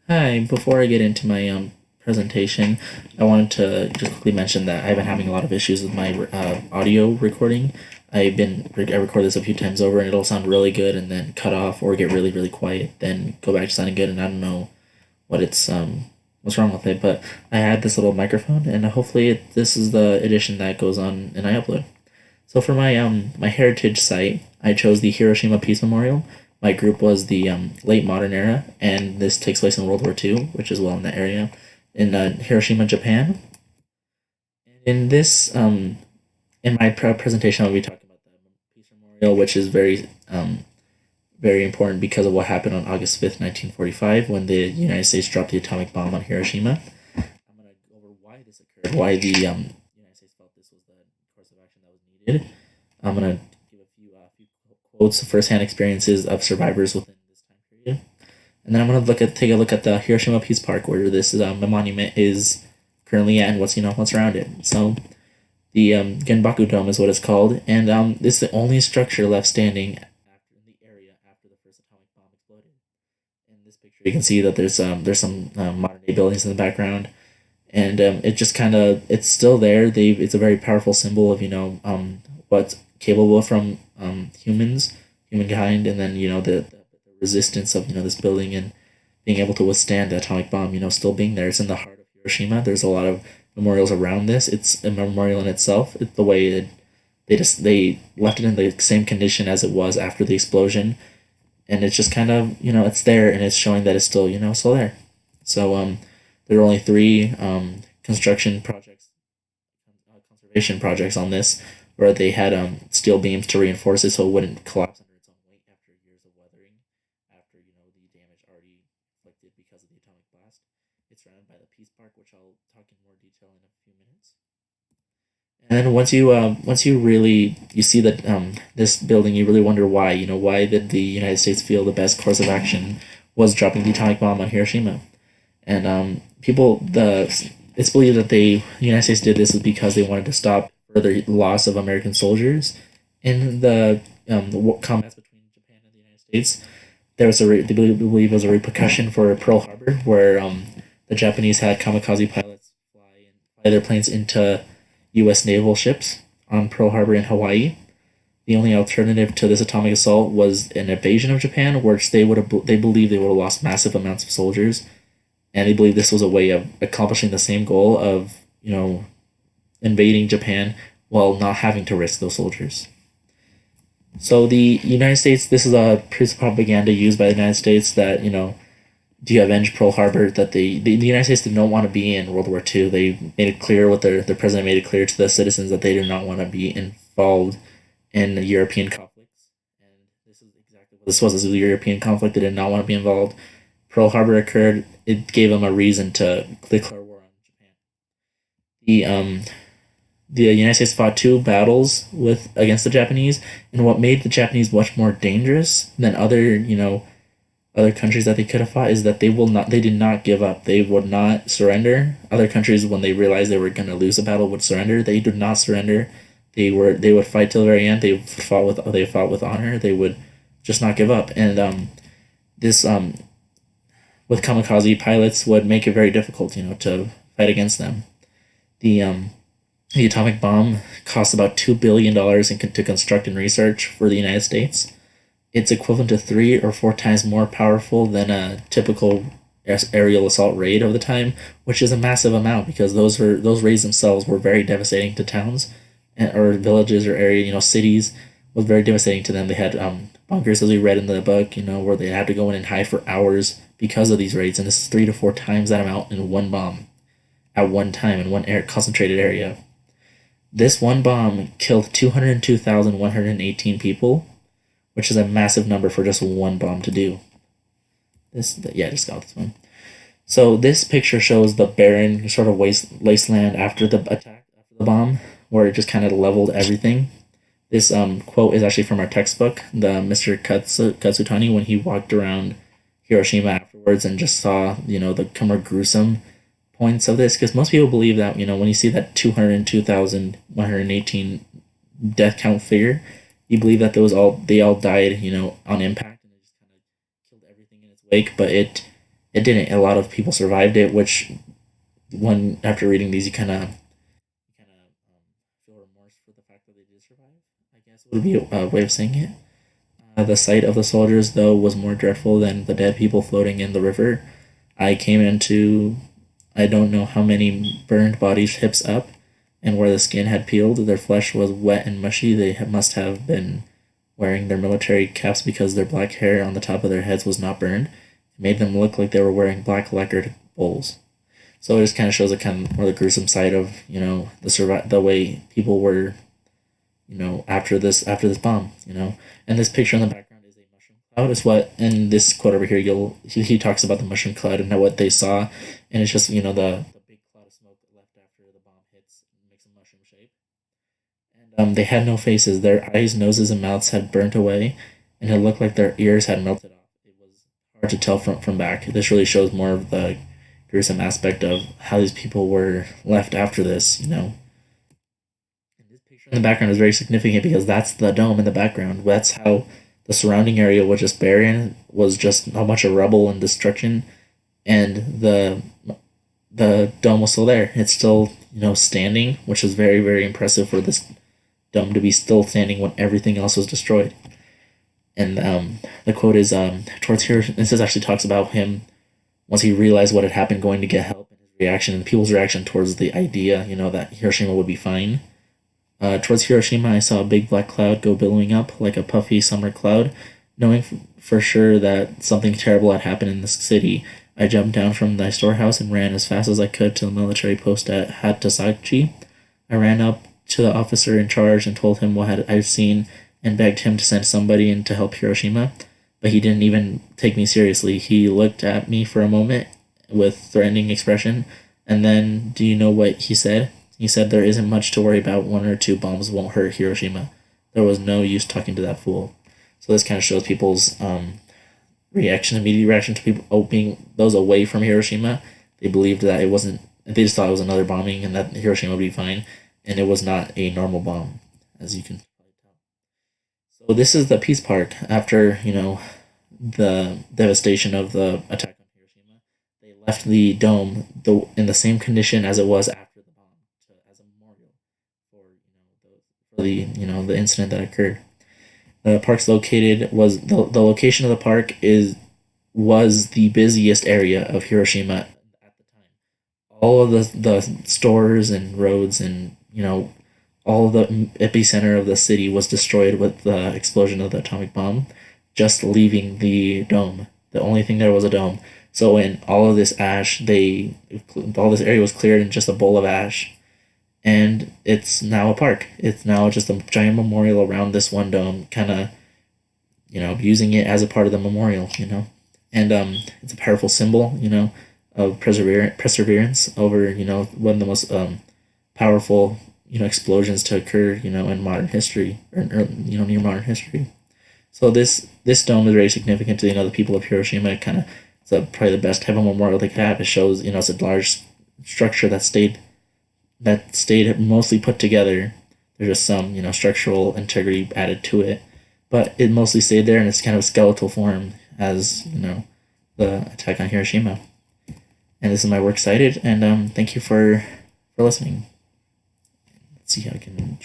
Hi, before I get into my presentation, I wanted to just quickly mention that I've been having a lot of issues with my audio recording. I record this a few times over and it'll sound really good and then cut off or get really quiet, then go back to sounding good, and I don't know what it's what's wrong with it, but I had this little microphone and hopefully this is the edition that goes on and I upload. So for my heritage site, I chose the Hiroshima Peace Memorial. My group was the late modern era, and this takes place in World War II, which is well in that area, in Hiroshima, Japan. And in my presentation, I'll be talking about the Peace Memorial, which is very important because of what happened on August 5th, 1945, when the United States dropped the atomic bomb on Hiroshima. I'm going to go over why this occurred, why the United States felt this was the course of action that was needed. I'm going to give a few quotes, firsthand experiences of survivors within this time period. And then I'm going to take a look at the Hiroshima Peace Park, where this monument is currently at, and what's around it. So the Genbaku Dome is what it's called, and this is the only structure left standing in the area after the first atomic bomb exploded. In this picture, you can see that there's some modern day buildings in the background, and it just kind of it's still there. It's a very powerful symbol of what's capable from humankind, and then the resistance of this building and being able to withstand the atomic bomb. Still being there. It's in the heart of Hiroshima. There's a lot of memorials around this. It's a memorial in itself. It's the way they left it in the same condition as it was after the explosion, and it's just kind of it's there and it's showing that it's still still there. So there are only three construction projects, conservation projects on this, where they had steel beams to reinforce it so it wouldn't collapse under its own weight after years of weathering, after the damage already inflicted because of the atomic blast. It's surrounded by the Peace Park, which I'll talk in more detail in a few minutes. And then once you really you see that this building, you really wonder why. Why did the United States feel the best course of action was dropping the atomic bomb on Hiroshima? And it's believed that the United States did this is because they wanted to stop further loss of American soldiers in the combats between Japan and the United States. They believe it was a repercussion for Pearl Harbor, where the Japanese had kamikaze pilots fly their planes into U.S. naval ships on Pearl Harbor in Hawaii. The only alternative to this atomic assault was an invasion of Japan, which they believe they would have lost massive amounts of soldiers, and they believe this was a way of accomplishing the same goal of invading Japan while not having to risk those soldiers. So the United States, this is a piece of propaganda used by the United States that to avenge Pearl Harbor, that the United States did not want to be in World War II. They made it clear, their president made it clear to the citizens, that they do not want to be involved in European conflicts. And this is exactly what this was. This was a European conflict. They did not want to be involved. Pearl Harbor occurred. It gave them a reason to declare war on Japan. The United States fought two battles against the Japanese, and what made the Japanese much more dangerous than other countries that they could have fought is that they did not give up. They would not surrender. Other countries, when they realized they were going to lose a battle, would surrender. They did not surrender. They would fight till the very end. They fought with honor. They would just not give up. And this with kamikaze pilots would make it very difficult, to fight against them. The atomic bomb cost about $2 billion to construct and research for the United States. It's equivalent to 3 or 4 times more powerful than a typical aerial assault raid of the time, which is a massive amount because those raids themselves were very devastating to towns or villages or cities. Was very devastating to them. They had bunkers, as we read in the book, where they had to go in and hide for hours because of these raids, and this is 3 to 4 times that amount in one bomb at one time in one concentrated area. This one bomb killed 202,118 people, which is a massive number for just one bomb to do. Just got this one. So this picture shows the barren sort of wasteland after the attack, after the bomb, where it just kind of leveled everything. This quote is actually from our textbook, the Mr. Katsutani, when he walked around Hiroshima afterwards and just saw, the more gruesome points of this, because most people believe that, when you see that 202,118 death count figure, you believe that they all died, on impact, and it just kind of killed everything in its wake. But it didn't. A lot of people survived it, which when after reading these, you kind of feel remorse for the fact that they did survive. I guess would be a way of saying it. The sight of the soldiers, though, was more dreadful than the dead people floating in the river. I came into, I don't know how many burned bodies hips up, and where the skin had peeled, their flesh was wet and mushy. Must have been wearing their military caps because their black hair on the top of their heads was not burned. It made them look like they were wearing black lacquered bowls. So it just kind of shows a kind of more the gruesome side of the way people were after this bomb. And this picture in the background is a mushroom cloud. Is what in this quote over here he talks about the mushroom cloud and what they saw, and it's just the big cloud of smoke left after the bomb hits and makes a mushroom shape. And they had no faces. Their eyes, noses, and mouths had burnt away, and it looked like their ears had melted off. It was hard to tell from back. This really shows more of the gruesome aspect of how these people were left after this. In the background is very significant because that's the dome in the background. That's how the surrounding area was just barren, was just a bunch of rubble and destruction, and the dome was still there. It's still standing, which is very very impressive for this dome to be still standing when everything else was destroyed. And the quote is towards here. This actually talks about him once he realized what had happened, going to get help, and his reaction and people's reaction towards the idea, that Hiroshima would be fine. Towards Hiroshima, I saw a big black cloud go billowing up like a puffy summer cloud. Knowing for sure that something terrible had happened in the city, I jumped down from the storehouse and ran as fast as I could to the military post at Hatasachi. I ran up to the officer in charge and told him what I'd seen and begged him to send somebody in to help Hiroshima, but he didn't even take me seriously. He looked at me for a moment with threatening expression, and then, do you know what he said? He said, "There isn't much to worry about. 1 or 2 bombs won't hurt Hiroshima." There was no use talking to that fool. So this kind of shows people's immediate reaction to people being those away from Hiroshima. They believed that it wasn't. They just thought it was another bombing and that Hiroshima would be fine, and it was not a normal bomb, as you can probably tell. So this is the peace part after the devastation of the attack on Hiroshima. They left the dome in the same condition as it was after the bomb, as a memorial for the incident that occurred. The park's located was the location of the park was the busiest area of Hiroshima at the time. All of the stores and roads and all of the epicenter of the city was destroyed with the explosion of the atomic bomb, just leaving the dome. The only thing there was a dome. So in all of this ash, all this area was cleared in just a bowl of ash, and it's now a park. It's now just a giant memorial around this one dome, kind of using it as a part of the memorial. And it's a powerful symbol, of perseverance over one of the most powerful explosions to occur in modern history or near modern history. So this dome is very significant to the people of Hiroshima. It's probably the best type of memorial they could have. It shows it's a large structure that stayed mostly put together. There's just some structural integrity added to it, but it mostly stayed there in its kind of skeletal form as the attack on Hiroshima. And this is my works cited, and thank you for listening. Let's see how I can